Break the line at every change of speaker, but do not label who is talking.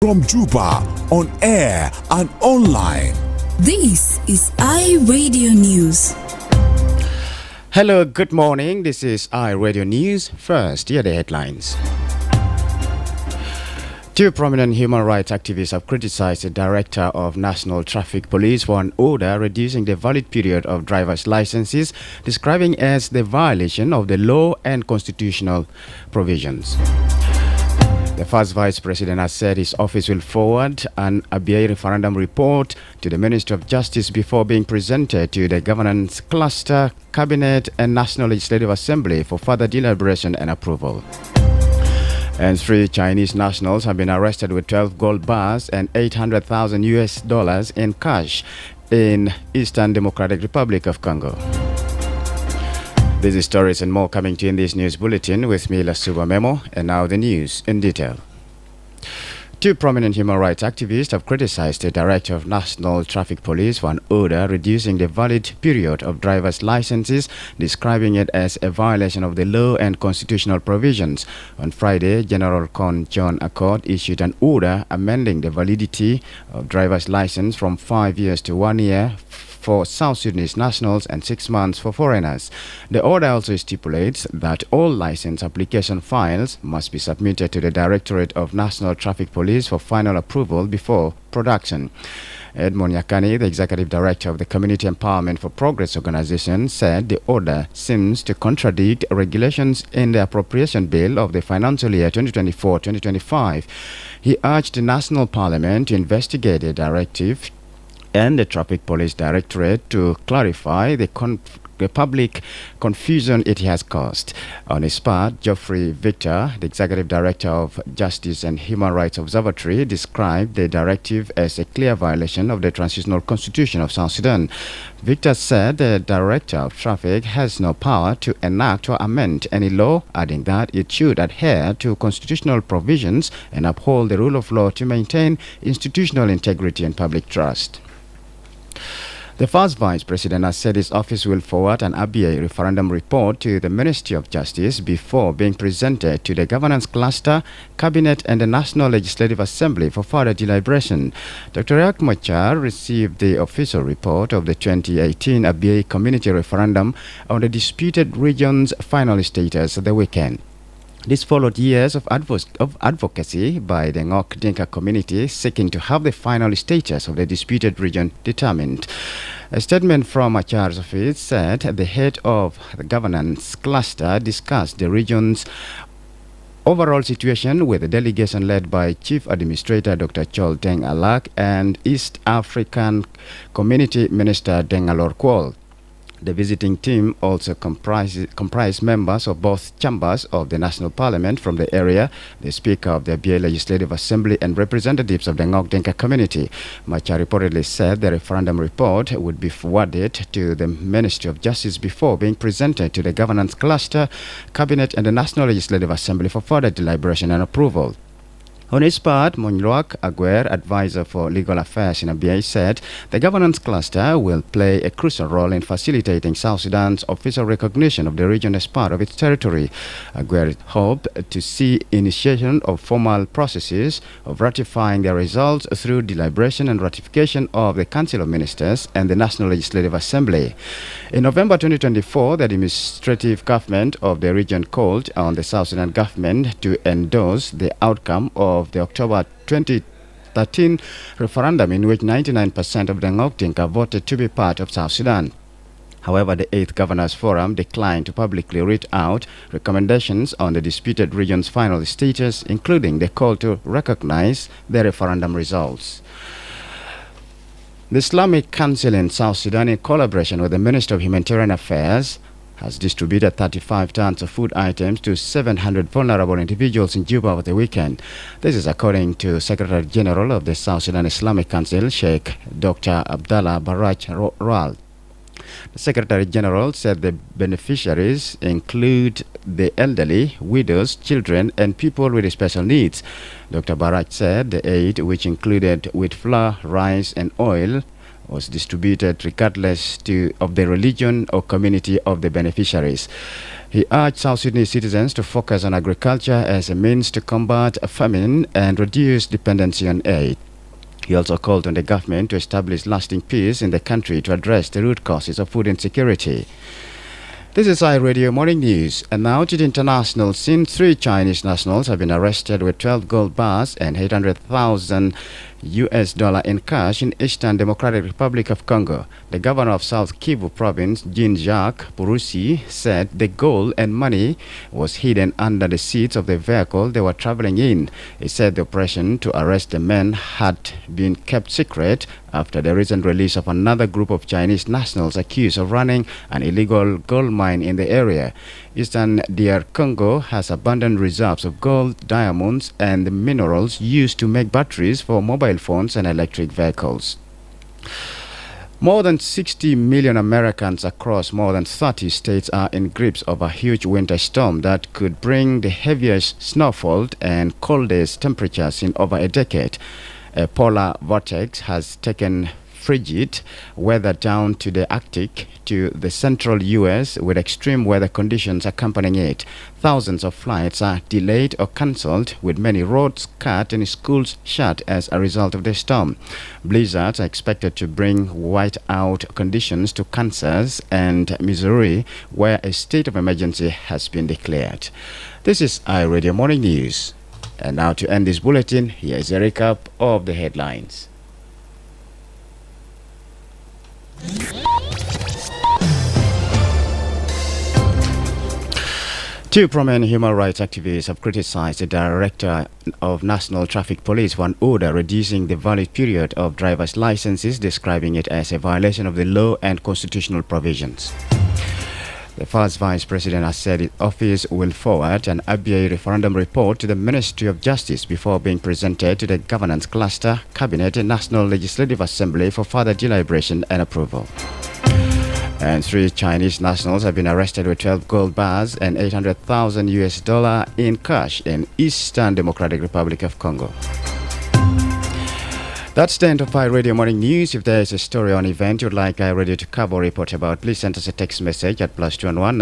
From Juba, on air and online.
This is iRadio News.
Hello, good morning. This is iRadio News. First, here are the headlines. Two prominent human rights activists have criticized the Director of National Traffic Police for an order reducing the valid period of driver's licenses, describing as the violation of the law and constitutional provisions. The first Vice President has said his office will forward an ABA referendum report to the Ministry of Justice before being presented to the Governance Cluster, Cabinet and National Legislative Assembly for further deliberation and approval. And 3 Chinese nationals have been arrested with 12 gold bars and $800,000 in cash in Eastern Democratic Republic of Congo. These stories and more coming to you in this news bulletin with me, Lasuba Memo, and now the news in detail. Two prominent human rights activists have criticized the Director of National Traffic Police for an order reducing the valid period of driver's licenses, describing it as a violation of the law and constitutional provisions. On Friday, General Con John Accord issued an order amending the validity of driver's license from 5 years to 1 year for South Sudanese nationals and 6 months for foreigners. The order also stipulates that all license application files must be submitted to the Directorate of National Traffic Police for final approval before production. Edmond Yakani, the Executive Director of the Community Empowerment for Progress organization, said the order seems to contradict regulations in the Appropriation Bill of the financial year 2024-2025. He urged the National Parliament to investigate the directive and the Traffic Police Directorate to clarify the public confusion it has caused. On his part, Geoffrey Victor, the Executive Director of Justice and Human Rights Observatory, described the directive as a clear violation of the Transitional Constitution of South Sudan. Victor said the Director of Traffic has no power to enact or amend any law, adding that it should adhere to constitutional provisions and uphold the rule of law to maintain institutional integrity and public trust. The first Vice President has said his office will forward an ABA referendum report to the Ministry of Justice before being presented to the Governance Cluster, Cabinet and the National Legislative Assembly for further deliberation. Dr. Riek Machar received the official report of the 2018 ABA community referendum on the disputed region's final status the weekend. This followed years of advocacy by the Ngok Dinka community seeking to have the final status of the disputed region determined. A statement from Machar's office said the head of the governance cluster discussed the region's overall situation with a delegation led by Chief Administrator Dr. Chol Deng Alak and East African Community Minister Deng Alor Kwol. The visiting team also comprised members of both chambers of the National Parliament from the area, the Speaker of the ABA Legislative Assembly, and representatives of the Ngok Dinka community. Machar reportedly said the referendum report would be forwarded to the Ministry of Justice before being presented to the Governance Cluster, Cabinet, and the National Legislative Assembly for further deliberation and approval. On his part, Monloak Aguer, advisor for legal affairs in ABA, said the governance cluster will play a crucial role in facilitating South Sudan's official recognition of the region as part of its territory. Aguer hoped to see initiation of formal processes of ratifying the results through deliberation and ratification of the Council of Ministers and the National Legislative Assembly. In November 2024, the administrative government of the region called on the South Sudan government to endorse the outcome of the October 2013 referendum in which 99% of the Ngok Dinka voted to be part of South Sudan. However, the 8th Governors Forum declined to publicly read out recommendations on the disputed region's final status, including the call to recognize the referendum results. The Islamic Council in South Sudan, in collaboration with the Ministry of Humanitarian Affairs, has distributed 35 tons of food items to 700 vulnerable individuals in Juba over the weekend. This is according to Secretary General of the South Sudan Islamic Council, Sheikh Dr. Abdallah Baraj Ral. The Secretary General said the beneficiaries include the elderly, widows, children, and people with special needs. Dr. Baraj said the aid, which included wheat flour, rice, and oil, was distributed regardless of the religion or community of the beneficiaries. He urged South Sudanese citizens to focus on agriculture as a means to combat famine and reduce dependency on aid. He also called on the government to establish lasting peace in the country to address the root causes of food insecurity. This is iRadio Morning News, and now to the international scene. 3 Chinese nationals have been arrested with 12 gold bars and $800,000 in cash in Eastern Democratic Republic of Congo. The governor of South Kivu province, Jean-Jacques Purusi, said the gold and money was hidden under the seats of the vehicle they were traveling in. He said the operation to arrest the men had been kept secret after the recent release of another group of Chinese nationals accused of running an illegal gold mine in the area. Eastern DR Congo has abundant reserves of gold, diamonds, and minerals used to make batteries for mobile phones and electric vehicles. More than 60 million Americans across more than 30 states are in grips of a huge winter storm that could bring the heaviest snowfall and coldest temperatures in over a decade. A polar vortex has taken frigid weather down to the Arctic to the central U.S. with extreme weather conditions accompanying it. Thousands of flights are delayed or cancelled, with many roads cut and schools shut as a result of the storm. Blizzards are expected to bring whiteout conditions to Kansas and Missouri, where a state of emergency has been declared. This is iRadio Morning News. And now to end this bulletin, here is a recap of the headlines. Two prominent human rights activists have criticized the Director of National Traffic Police for an order reducing the valid period of driver's licenses, describing it as a violation of the law and constitutional provisions. The first Vice President has said his office will forward an ABA referendum report to the Ministry of Justice before being presented to the Governance Cluster, Cabinet, and National Legislative Assembly for further deliberation and approval. And 3 Chinese nationals have been arrested with 12 gold bars and $800,000 in cash in Eastern Democratic Republic of Congo. That's the end of iRadio Morning News. If there is a story or an event you'd like iRadio to cover or report about, please send us a text message at +211